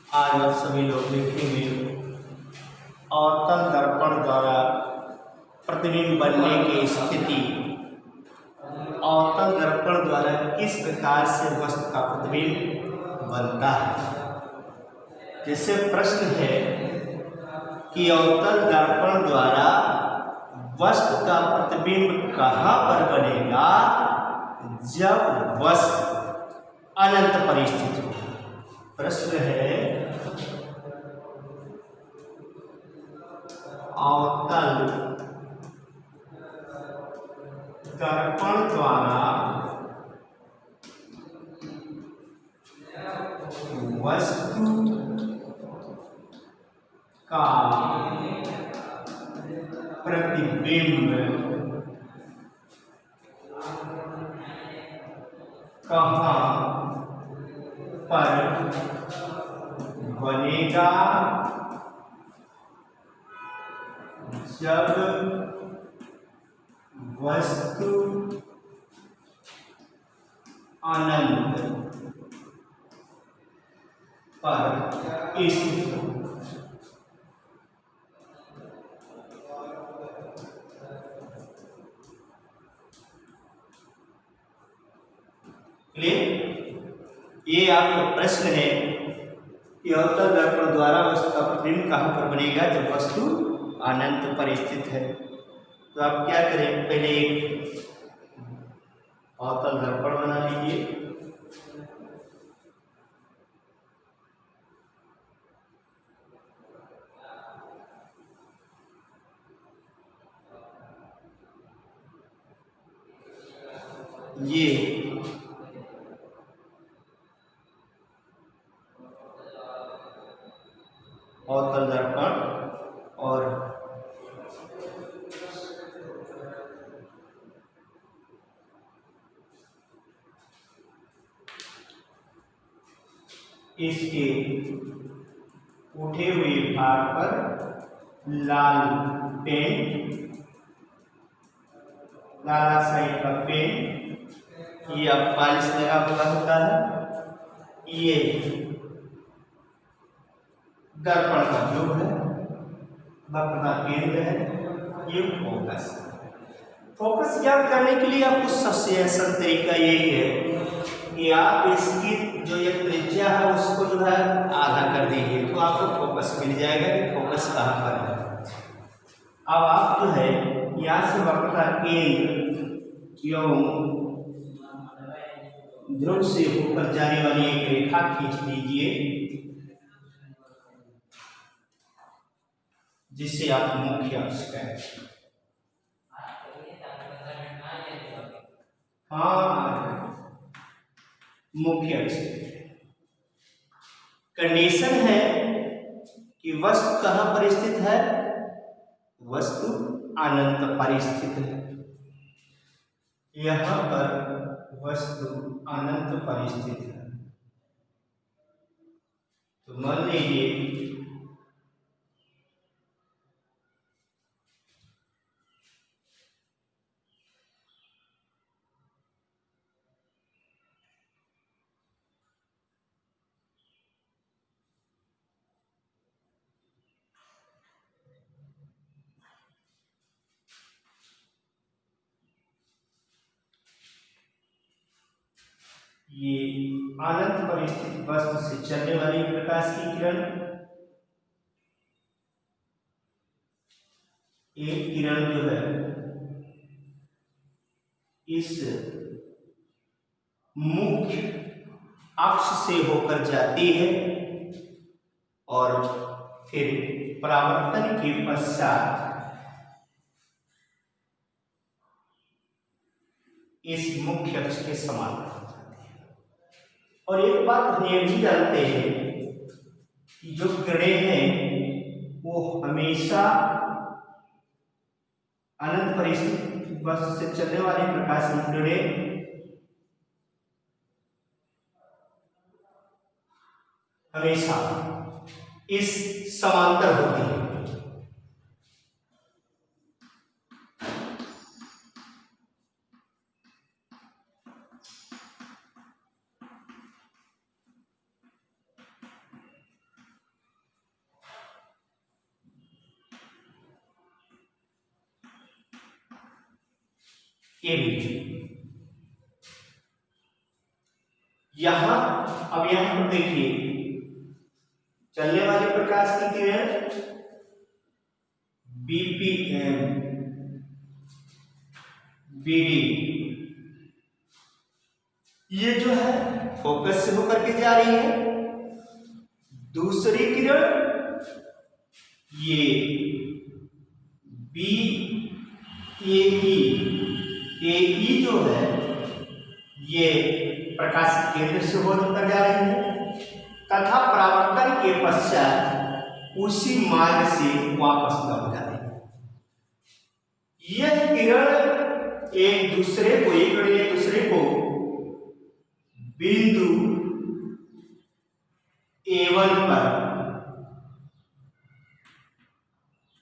आज आप सभी लोग देखेंगे अवतल दर्पण द्वारा प्रतिबिंब बनने की स्थिति। अवतल दर्पण द्वारा किस प्रकार से वस्तु का प्रतिबिंब बनता है। जैसे प्रश्न है कि अवतल दर्पण द्वारा वस्तु का प्रतिबिंब कहाँ पर बनेगा, जब वस्तु अनंत परिस्थिति हो। प्रश्न है अवतल दर्पण द्वारा वस्तु का प्रतिबिंब कहाँ पर बनेगा, जब वस्तु अनंत पर स्थित हो। ये आपका प्रश्न है कि अवतल दर्पण द्वारा वस्तु का प्रतिबिंब कहाँ पर बनेगा, जब वस्तु अनंत पर स्थित है। तो आप क्या करें, पहले एक अवतल दर्पण बना लीजिए। ये अवतल दर्पण और इसके उठे हुए भाग पर लाल पेंट, लाल साइड का पेंट, ये अब पालिश लगा हुआ होता है। ये दर्पण का जो है, दर्पण का केंद्र है, ये फोकस। फोकस ज्ञात करने के लिए आपको सबसे आसान तरीका यही है कि आप इसकी जो ये त्रिज्या है उसको जो है आधा कर दीजिए, तो आपको फोकस मिल जाएगा कि फोकस कहाँ पर है। अब आप जो है यहाँ से वक्र का केंद्र क्यों ध्रुव से होकर जाने वाली एक रेखा खींच लीजिए, जिसे आप मुख्य अक्ष कहते हैं। हाँ, मुख्य अक्ष कंडीशन है कि वस्तु कहाँ पर स्थित है, वस्तु अनंत पर स्थित है। यहाँ पर वस्तु अनंत पर स्थित है। तो मान लीजिए ये अनंत पर स्थित वस्तु से चलने वाली प्रकाश की किरण, एक किरण जो है इस मुख्य अक्ष से होकर जाती है और फिर परावर्तन के पश्चात इस मुख्य अक्ष के समांतर हो जाती है। और एक बात हम ये भी जानते हैं कि जो किरणें हैं वो हमेशा अनंत पर स्थित वस्तु से चलने वाले प्रकाश की किरणें हमेशा इस समांतर होती है। के बीच में। यहां अब यहां पर देखिए, चलने वाले प्रकाश की किरण बीपीएम बीडी, ये जो है फोकस से होकर के जा रही है। दूसरी किरण ये बी ए जो है ये प्रकाश केंद्र से होकर जा रही है तथा परावर्तन के पश्चात उसी मार्ग से वापस लौट जा रही है। यह किरण एक दूसरे को बिंदु A1 पर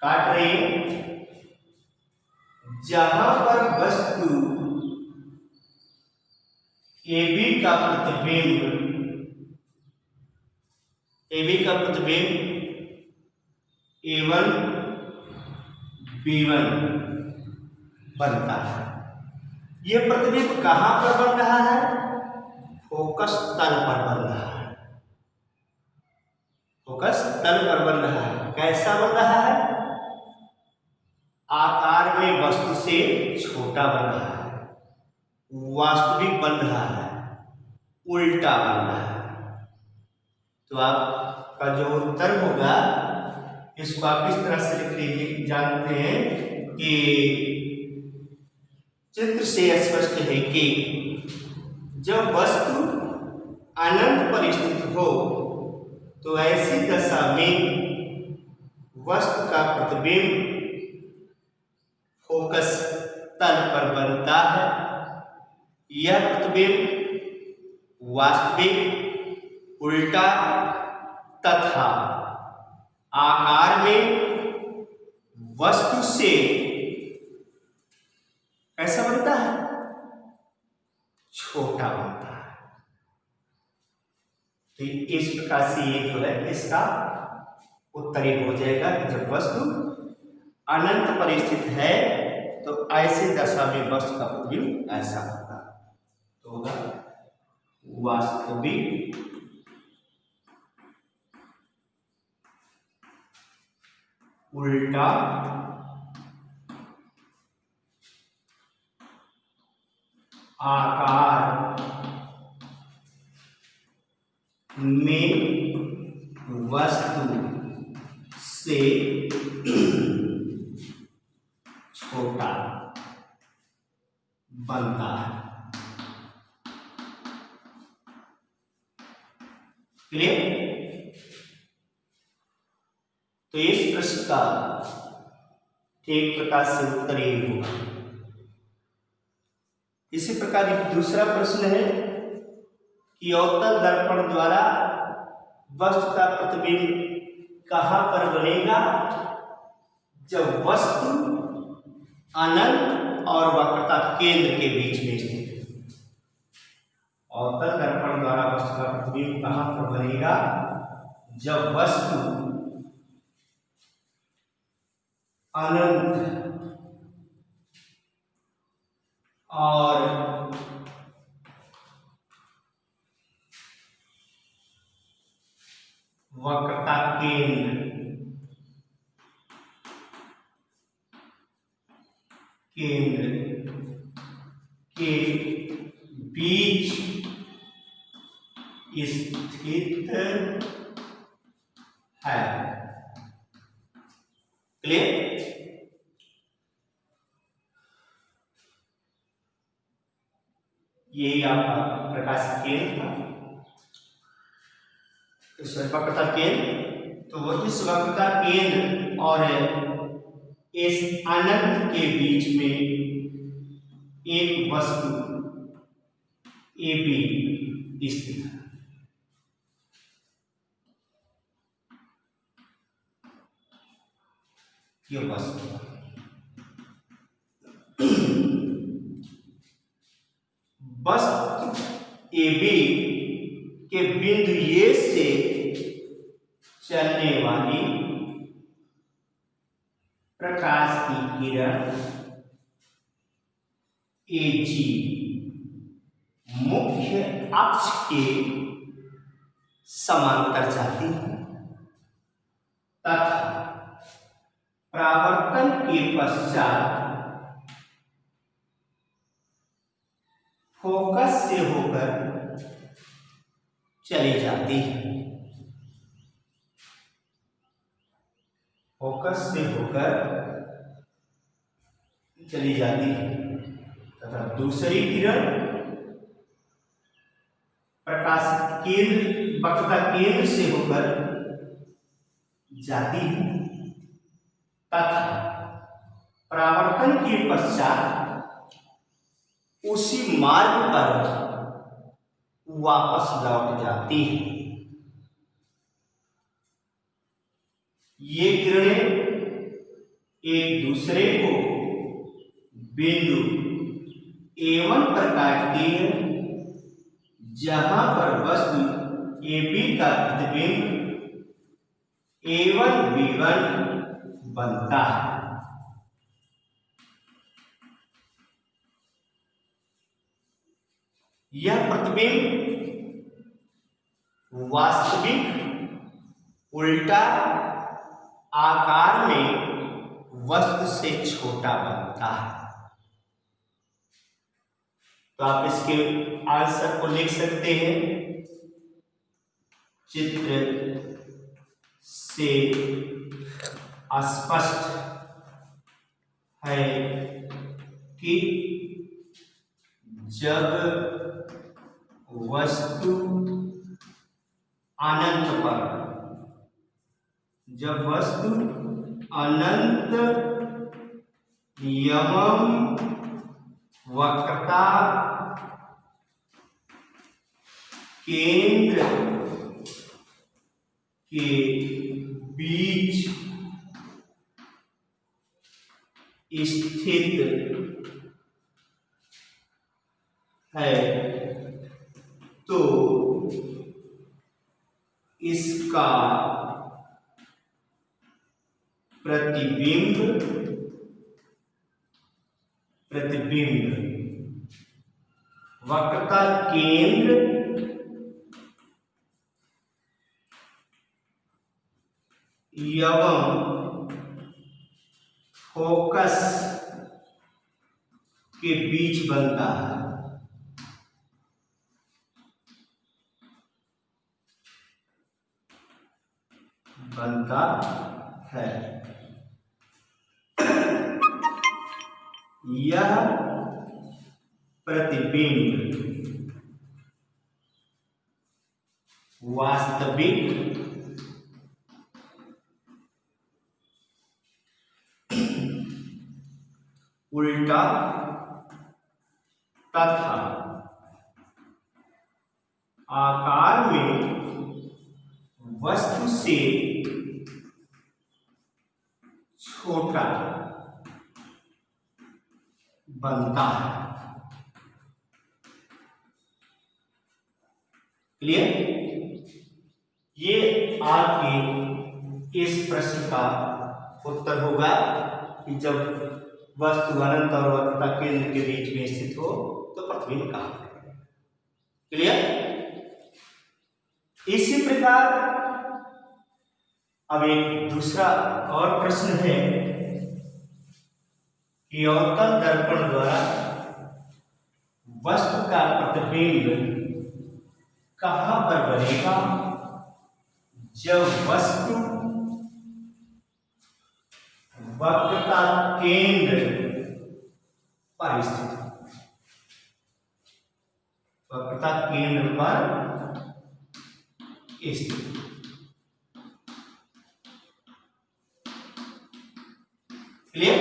काट रही है, जहां पर वस्तु AB का प्रतिबिंब A1 B1 बनता है। यह प्रतिबिंब कहां पर बन रहा है? फोकस तल पर बन रहा है। फोकस तल पर बन रहा है। कैसा बन रहा है? आकार में वस्तु से छोटा बन रहा है, वास्तविक बन रहा है, उल्टा बन रहा है। तो आपका जो उत्तर होगा इसको आप इस तरह से लिख लीजिए। जानते हैं कि चित्र से स्पष्ट है कि जब वस्तु अनंत पर स्थित हो तो ऐसी दशा में वस्तु का प्रतिबिंब फोकस तल पर बनता है। यह प्रतिबिंब वास्तविक, उल्टा तथा आकार में वस्तु से कैसा बनता है? छोटा बनता है। तो इस प्रकार से ये जो है इसका उत्तर हो जाएगा कि जब वस्तु अनंत पर स्थित है तो ऐसे दशा में वस्तु का प्रतिबिंब ऐसा होगा। तो होगा वास्तविक, उल्टा आकार में वस्तु से छोटा बनता है। क्लियर? तो इस प्रश्न का ठीक प्रकार से उत्तर ये होगा। इसी प्रकार एक दूसरा प्रश्न है कि अवतल दर्पण द्वारा वस्तु का प्रतिबिंब कहां पर बनेगा? जब वस्तु अनंत और वक्रता केंद्र के बीच में स्थित है। अवतल दर्पण द्वारा वस्तु का प्रतिबिंब कहां पर बनेगा? जब वस्तु अनंत और वक्रता केंद्र के बीच स्थित है। क्लियर? यही आपका प्रकाश केंद्र था, इस वक्रता केंद्र। तो वो इस वक्रता केंद्र और इस अनंत के बीच में एक वस्तु AB स्थित है। ये वस्तु AB के बिंदु A से चलने वाली प्रकाश की किरण AG मुख्य अक्ष के समांतर जाती है तथा परावर्तन के पश्चात फोकस से होकर चली जाती है। फोकस से होकर चली जाती है तथा दूसरी किरण प्रकाश केंद्र वक्रता केंद्र से होकर जाती है तथा परावर्तन के पश्चात उसी मार्ग पर वापस लौट जाती है। ये किरणें एक दूसरे को बिंदु A1 पर काटती है जहां पर वस्तु AB का प्रतिबिंब A1B1 बनता है। यह प्रतिबिंब वास्तविक उल्टा आकार में वस्तु से छोटा बनता है। तो आप इसके आंसर को लिख सकते हैं। चित्र से स्पष्ट है कि जब वस्तु अनंत पर अनंत एवं वक्रता केंद्र के बीच स्थित है तो इसका प्रतिबिंब वक्रता केंद्र एवं फोकस के बीच बनता है। यह प्रतिबिंब वास्तविक उल्टा तथा आकार में वस्तु से छोटा बनता है। क्लियर? ये आपके इस प्रश्न का उत्तर होगा कि जब वस्तु अनंत और वक्रता केंद्र के बीच में स्थित हो तो प्रतिबिंब कहां है। क्लियर? इसी प्रकार अब एक दूसरा और प्रश्न है कि अवतल दर्पण द्वारा वस्तु का प्रतिबिंब कहां पर बनेगा जब वस्तु वक्रता केंद्र पर स्थित हो। वक्रता केंद्र पर स्थित। क्लियर?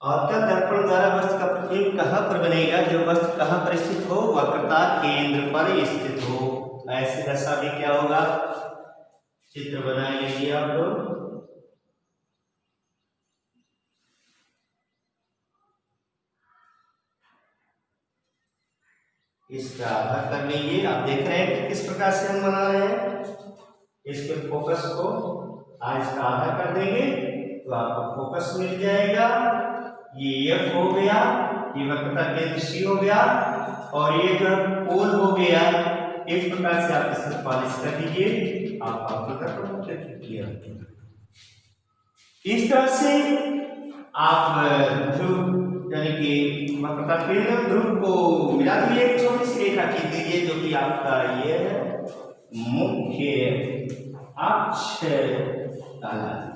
अवतल दर्पण द्वारा वस्तु का प्रतिबिंब कहां पर बनेगा जब वस्तु कहां पर स्थित हो? वक्रता केंद्र पर स्थित हो। ऐसे दशा में क्या होगा? चित्र बनाए लीजिए आप लोग। इसका आधार कर लीजिए। आप देख रहे हैं कि किस प्रकार से हम बना रहे हैं। इसके फोकस को आज का आधा कर देंगे तो आपको फोकस मिल जाएगा ये एफ हो गया, ये वक्रता केंद्र सी हो गया, और ये जो पोल हो गया। इस प्रकार से आप इसे पॉलिश कर दीजिए, आपका वक्रता क्लियर। इस तरह से आप ध्रुव यानी कि वक्रता केंद्र ध्रुव को मिला दिए, एक छोटी सी रेखा खींच दीजिए जो कि आपका ये मुख्य अक्ष कहलाता है।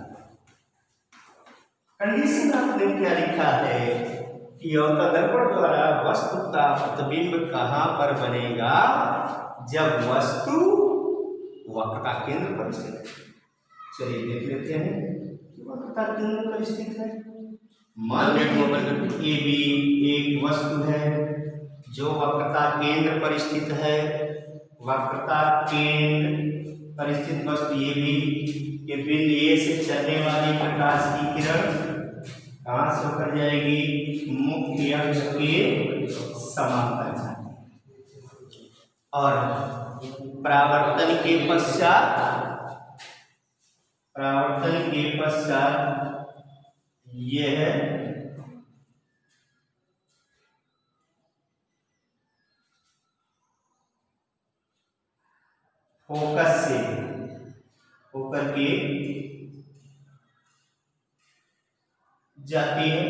कंडीशन आपने क्या लिखा है कि अवतल दर्पण द्वारा वस्तु का प्रतिबिंब कहाँ पर बनेगा? जब वस्तु वक्रता केंद्र पर स्थित है। चलिए देख लेते हैं वक्रता केंद्र पर स्थित है। मान लीजिए ए बी एक वस्तु है जो वक्रता केंद्र पर स्थित है। वक्रता केंद्र पर स्थित वस्तु ए बी के बिंदु ए से चलने वाली प्रकाश की किरण कहाँ से होकर जाएगी? मुख्य अक्ष के समांतर जाएगी, और परावर्तन के पश्चात यह फोकस से होकर के जाती है।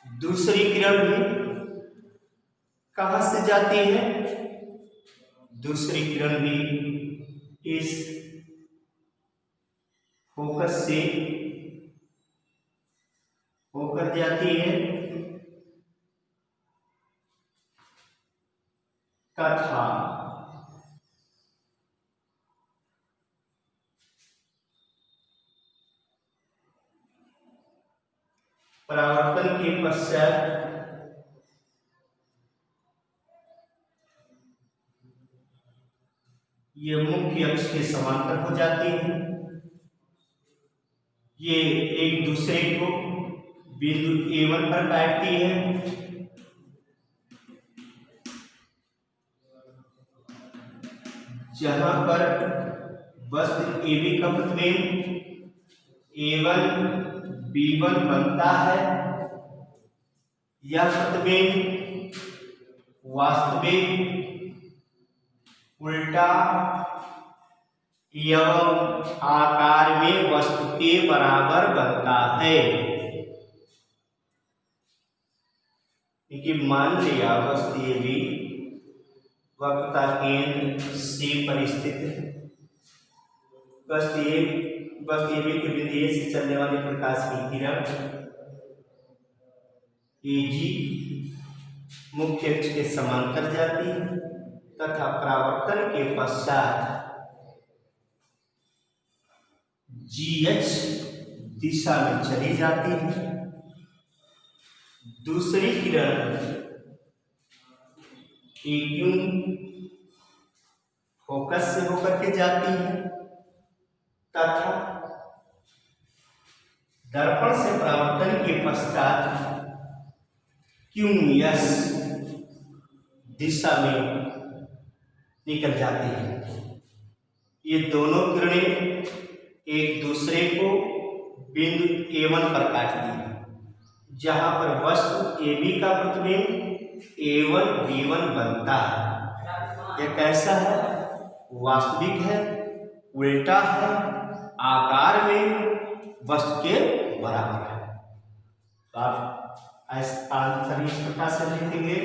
दूसरी किरण भी कहाँ से जाती है? दूसरी किरण भी इस फोकस से होकर जाती है, तथा परावर्तन के पश्चात ये मुख्य अक्ष के समांतर हो जाती है। ये एक दूसरे को बिंदु A1 पर काटती है। जहां पर वस्तु AB का प्रतिबिंब A1 B1 बनता है, यह प्रतिबिंब वास्तविक, उल्टा एवं आकार में वस्तु के बराबर बनता है। क्योंकि मान लिया वस्तु ये भी वक्रता केंद्र C पर स्थित है। वस्तु ये भी के बिंदु A से चलने वाले प्रकाश की किरण AG मुख्य अक्ष के समांतर जाती है, तथा परावर्तन के पश्चात GH दिशा में चली जाती है। दूसरी किरण AQ फोकस से होकर के जाती है, तथा दर्पण से परावर्तन के पश्चात QS दिशा में निकल जाती है। ये दोनों किरणें एक दूसरे को बिंदु A1 पर काटती है, जहां पर वस्तु AB का प्रतिबिंब A1 B1 बनता है। यह कैसा है? वास्तविक है, उल्टा है, आकार में वस्तु के बराबर है। तो आप आंसर इस प्रकार से लिखेंगे।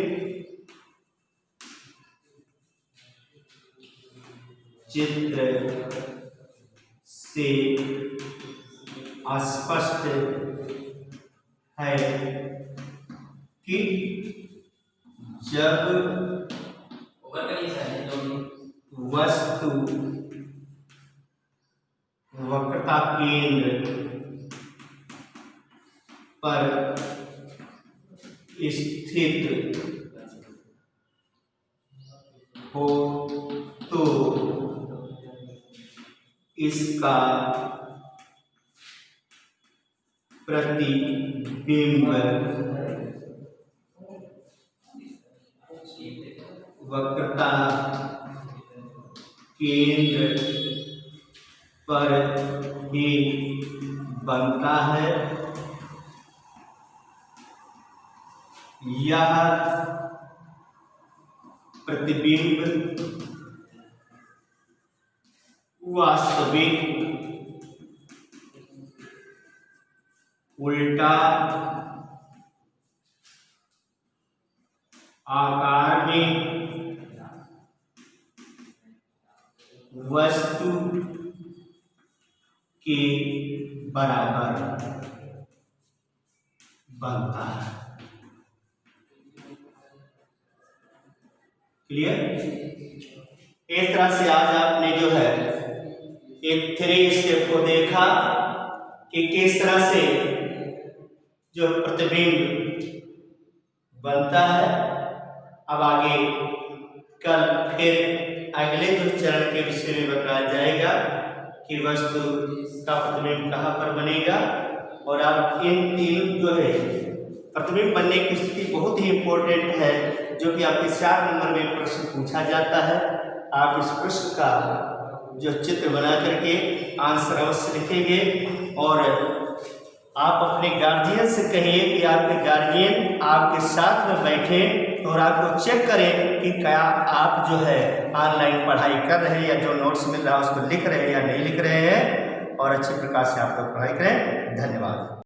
चित्र से स्पष्ट है कि जब वस्तु वक्रता केंद्र पर स्थित हो तो इसका प्रतिबिंब वक्रता केंद्र पर ही बनता है, यह प्रतिबिंब वास्तविक उल्टा आकार में वस्तु के बराबर बनता है। क्लियर? इस तरह से आज आपने जो है एक 3 स्टेप को देखा कि किस तरह से जो प्रतिबिंब बनता है। अब आगे कल फिर अगले जो चरण के विषय में बताया जाएगा कि वस्तु का प्रतिबिंब कहाँ पर बनेगा। और अब इन तीन जो है प्रतिबिंब बनने की स्थिति बहुत ही इंपॉर्टेंट है, जो कि आपके 4 नंबर में प्रश्न पूछा जाता है। आप इस प्रश्न का जो चित्र बना करके आंसर अवश्य लिखेंगे और आप अपने गार्जियन से कहिए कि आपके गार्जियन आपके साथ में बैठे और आपको चेक करें कि क्या आप जो है ऑनलाइन पढ़ाई कर रहे हैं या जो नोट्स मिल रहा है उसको लिख रहे हैं या नहीं लिख रहे हैं, और अच्छे प्रकार से आप लोग पढ़ाई करें। धन्यवाद।